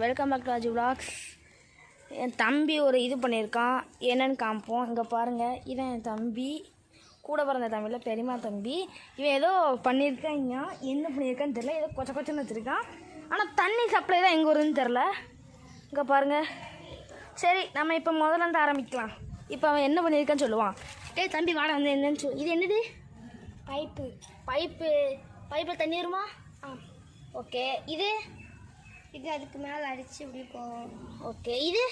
Welcome back to Raju vlogs. என் தம்பி ஒரு இது பண்ணியிருக்கான், என்னென்னு காமிப்போம். இங்கே பாருங்கள், இதான் என் தம்பி, கூட பிறந்த தம்பியில் பெரியம்மா தம்பி. இவன் ஏதோ பண்ணியிருக்காங்க, என்ன பண்ணியிருக்கான்னு தெரில, ஏதோ கொச்ச கொச்சன்னு வச்சுருக்கான். ஆனால் தண்ணி சப்ளை தான் எங்கே வருதுன்னு தெரில. இங்கே பாருங்கள். சரி, நம்ம இப்போ முதல்ல இருந்து ஆரம்பிக்கலாம். இப்போ அவன் என்ன பண்ணியிருக்கான்னு சொல்லுவான். டேய் தம்பி வாடா வந்து என்னன்னு இது என்னது? பைப்பில் தண்ணி வருமா? ஓகே. இது அதுக்கு மேலே அடித்து இப்படி போகும். ஓகே. இது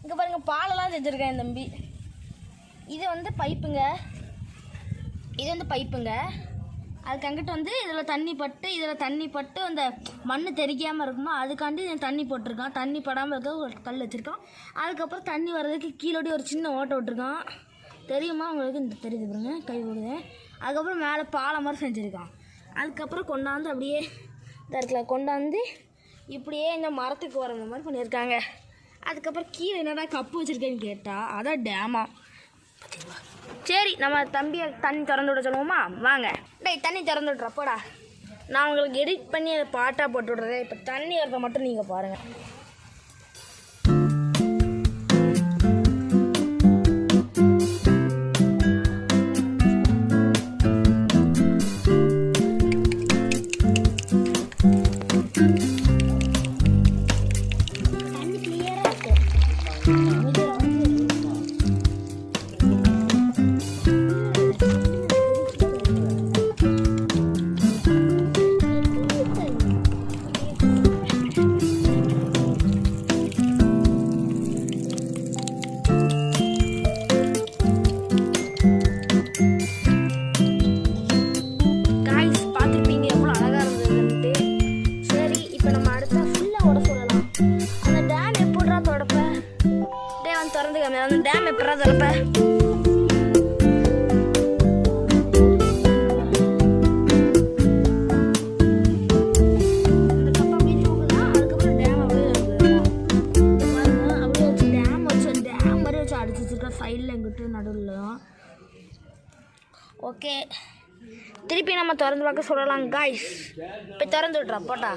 இங்கே பாருங்கள், பாலெல்லாம் செஞ்சுருக்கேன் என் தம்பி. இது வந்து பைப்புங்க, அதுக்கு அங்கிட்டு வந்து இதில் தண்ணி பட்டு அந்த மண் தெரிக்காமல் இருக்குமா, அதுக்காண்டி தண்ணி போட்டிருக்கான். தண்ணி படாமல் இருக்க ஒரு கல் வச்சுருக்கான். அதுக்கப்புறம் தண்ணி வர்றதுக்கு கீழோடி ஒரு சின்ன ஓட்டை விட்டுருக்கான். தெரியுமா உங்களுக்கு? இந்த தெரியுது பாருங்க, கை விடுது. அதுக்கப்புறம் மேலே பாலை மாதிரி செஞ்சுருக்கான். அதுக்கப்புறம் கொண்டாந்து அப்படியே கொண்டாந்து இப்படியே இந்த மரத்துக்கு வர மாதிரி பண்ணியிருக்காங்க. அதுக்கப்புறம் கீழே என்னடா கப்பு வச்சுருக்கேன்னு கேட்டால் அதான் டேமா. சரி, நம்ம தம்பியை தண்ணி திறந்து விட சொல்லுவோமா? வாங்க. டேய் தண்ணி திறந்து விட்றப்போடா, நான் உங்களுக்கு எடிட் பண்ணி அதை பாட்டாக போட்டு விட்றேன். இப்போ தண்ணி வரதை மட்டும் நீங்கள் பாருங்கள். அந்த டேம் எப்படா திறப்ப? சைடில் எங்கிட்ட நடுவில். ஓகே, திருப்பி நம்ம திறந்து பார்க்க சொல்லலாம் காய்ஸ். இப்போ திறந்து விட்றா போட்டா.